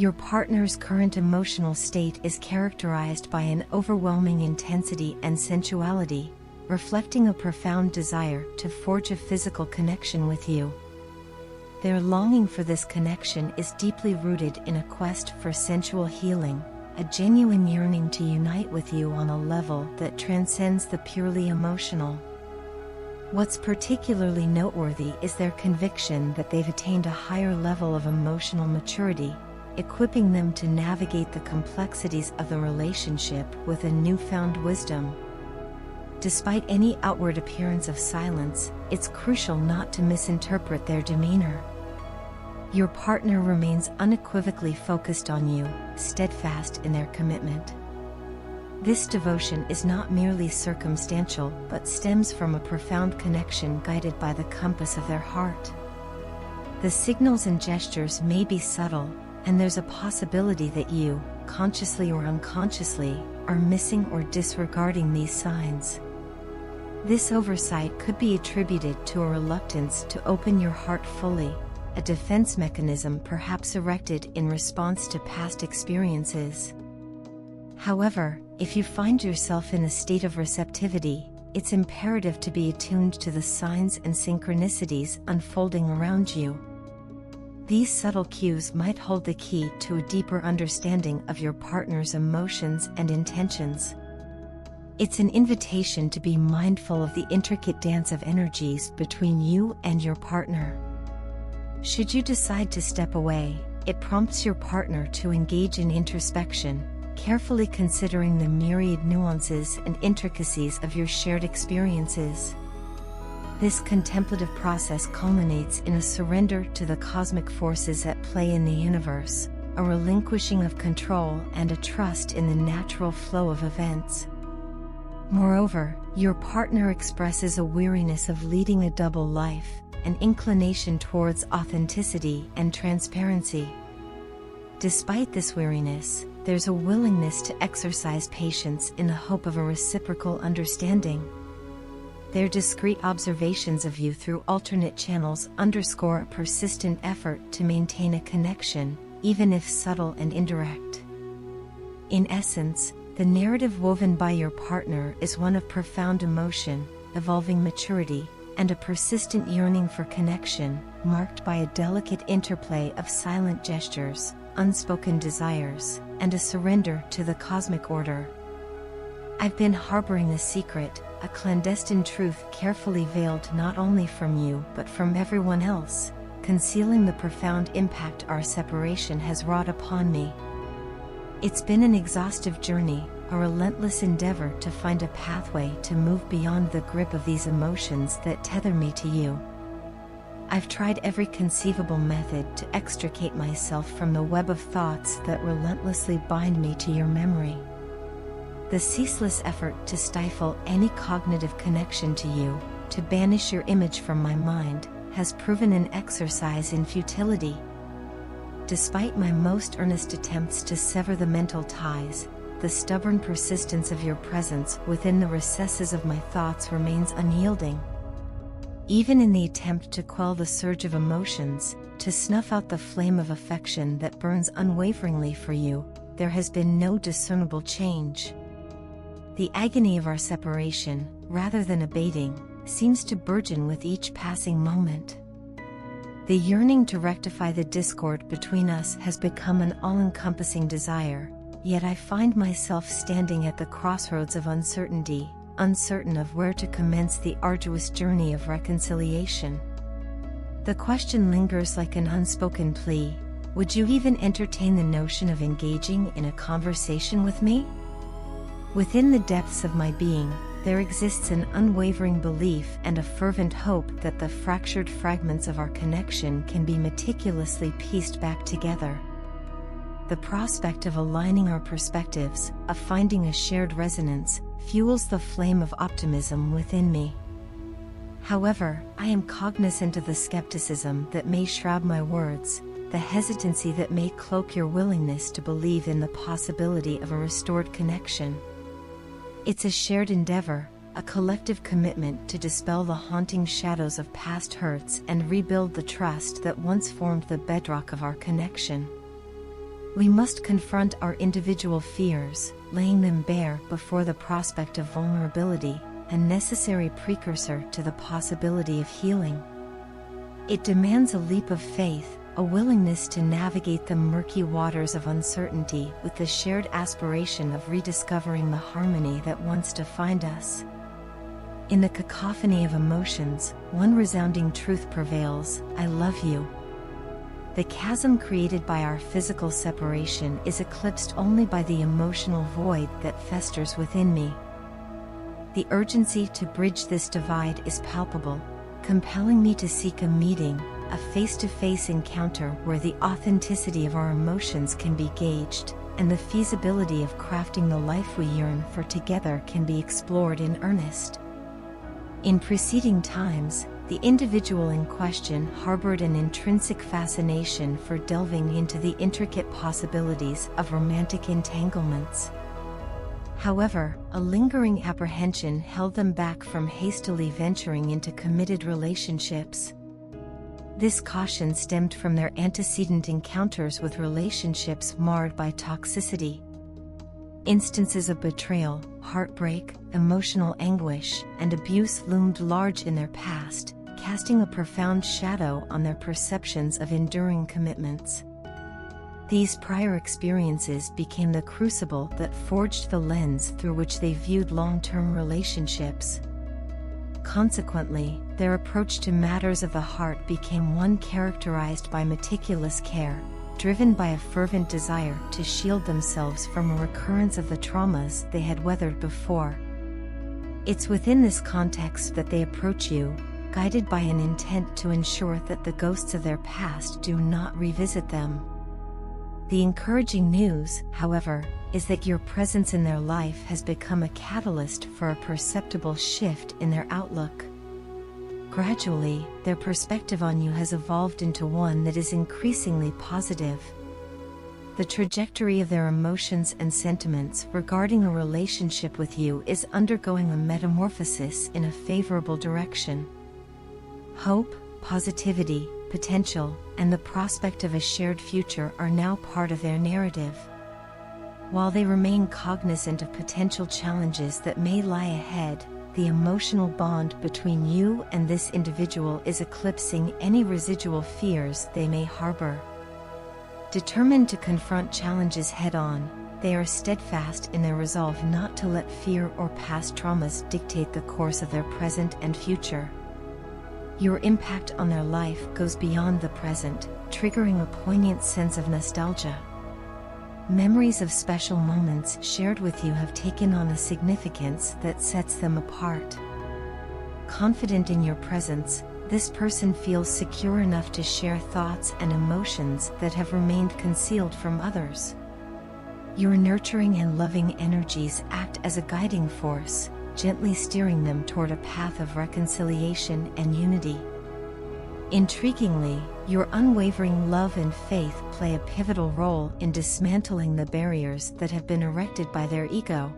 Your partner's current emotional state is characterized by an overwhelming intensity and sensuality, reflecting a profound desire to forge a physical connection with you. Their longing for this connection is deeply rooted in a quest for sensual healing, a genuine yearning to unite with you on a level that transcends the purely emotional. What's particularly noteworthy is their conviction that they've attained a higher level of emotional maturity, equipping them to navigate the complexities of the relationship with a newfound wisdom. Despite any outward appearance of silence, it's crucial not to misinterpret their demeanor. Your partner remains unequivocally focused on you, steadfast in their commitment. This devotion is not merely circumstantial but stems from a profound connection guided by the compass of their heart. The signals and gestures may be subtle, and there's a possibility that you, consciously or unconsciously, are missing or disregarding these signs. This oversight could be attributed to a reluctance to open your heart fully, a defense mechanism perhaps erected in response to past experiences. However, if you find yourself in a state of receptivity, it's imperative to be attuned to the signs and synchronicities unfolding around you. These subtle cues might hold the key to a deeper understanding of your partner's emotions and intentions. It's an invitation to be mindful of the intricate dance of energies between you and your partner. Should you decide to step away, it prompts your partner to engage in introspection, carefully considering the myriad nuances and intricacies of your shared experiences. This contemplative process culminates in a surrender to the cosmic forces at play in the universe, a relinquishing of control and a trust in the natural flow of events. Moreover, your partner expresses a weariness of leading a double life, an inclination towards authenticity and transparency. Despite this weariness, there's a willingness to exercise patience in the hope of a reciprocal understanding. Their discreet observations of you through alternate channels underscore a persistent effort to maintain a connection, even if subtle and indirect. In essence, the narrative woven by your partner is one of profound emotion, evolving maturity, and a persistent yearning for connection, marked by a delicate interplay of silent gestures, unspoken desires, and a surrender to the cosmic order. I've been harboring a secret, a clandestine truth carefully veiled not only from you but from everyone else, concealing the profound impact our separation has wrought upon me. It's been an exhaustive journey, a relentless endeavor to find a pathway to move beyond the grip of these emotions that tether me to you. I've tried every conceivable method to extricate myself from the web of thoughts that relentlessly bind me to your memory. The ceaseless effort to stifle any cognitive connection to you, to banish your image from my mind, has proven an exercise in futility. Despite my most earnest attempts to sever the mental ties, the stubborn persistence of your presence within the recesses of my thoughts remains unyielding. Even in the attempt to quell the surge of emotions, to snuff out the flame of affection that burns unwaveringly for you, there has been no discernible change. The agony of our separation, rather than abating, seems to burgeon with each passing moment. The yearning to rectify the discord between us has become an all-encompassing desire, yet I find myself standing at the crossroads of uncertainty, uncertain of where to commence the arduous journey of reconciliation. The question lingers like an unspoken plea: would you even entertain the notion of engaging in a conversation with me? Within the depths of my being, there exists an unwavering belief and a fervent hope that the fractured fragments of our connection can be meticulously pieced back together. The prospect of aligning our perspectives, of finding a shared resonance, fuels the flame of optimism within me. However, I am cognizant of the skepticism that may shroud my words, the hesitancy that may cloak your willingness to believe in the possibility of a restored connection. It's a shared endeavor, a collective commitment to dispel the haunting shadows of past hurts and rebuild the trust that once formed the bedrock of our connection. We must confront our individual fears, laying them bare before the prospect of vulnerability, a necessary precursor to the possibility of healing. It demands a leap of faith, a willingness to navigate the murky waters of uncertainty with the shared aspiration of rediscovering the harmony that once defined us. In the cacophony of emotions, one resounding truth prevails: I love you. The chasm created by our physical separation is eclipsed only by the emotional void that festers within me. The urgency to bridge this divide is palpable, compelling me to seek a meeting, a face-to-face encounter where the authenticity of our emotions can be gauged, and the feasibility of crafting the life we yearn for together can be explored in earnest. In preceding times, the individual in question harbored an intrinsic fascination for delving into the intricate possibilities of romantic entanglements. However, a lingering apprehension held them back from hastily venturing into committed relationships. This caution stemmed from their antecedent encounters with relationships marred by toxicity. Instances of betrayal, heartbreak, emotional anguish, and abuse loomed large in their past, casting a profound shadow on their perceptions of enduring commitments. These prior experiences became the crucible that forged the lens through which they viewed long-term relationships. Consequently, their approach to matters of the heart became one characterized by meticulous care, driven by a fervent desire to shield themselves from a recurrence of the traumas they had weathered before. It's within this context that they approach you, guided by an intent to ensure that the ghosts of their past do not revisit them. The encouraging news, however, is that your presence in their life has become a catalyst for a perceptible shift in their outlook. Gradually, their perspective on you has evolved into one that is increasingly positive. The trajectory of their emotions and sentiments regarding a relationship with you is undergoing a metamorphosis in a favorable direction. Hope, positivity, potential, and the prospect of a shared future are now part of their narrative. While they remain cognizant of potential challenges that may lie ahead, the emotional bond between you and this individual is eclipsing any residual fears they may harbor. Determined to confront challenges head-on, they are steadfast in their resolve not to let fear or past traumas dictate the course of their present and future. Your impact on their life goes beyond the present, triggering a poignant sense of nostalgia. Memories of special moments shared with you have taken on a significance that sets them apart. Confident in your presence, this person feels secure enough to share thoughts and emotions that have remained concealed from others. Your nurturing and loving energies act as a guiding force, gently steering them toward a path of reconciliation and unity. Intriguingly, your unwavering love and faith play a pivotal role in dismantling the barriers that have been erected by their ego.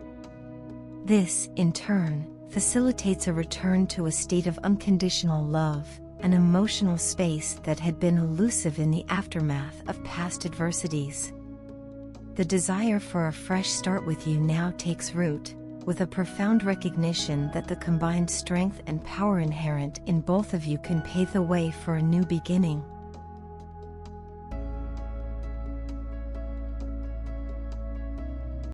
This, in turn, facilitates a return to a state of unconditional love, an emotional space that had been elusive in the aftermath of past adversities. The desire for a fresh start with you now takes root, with a profound recognition that the combined strength and power inherent in both of you can pave the way for a new beginning.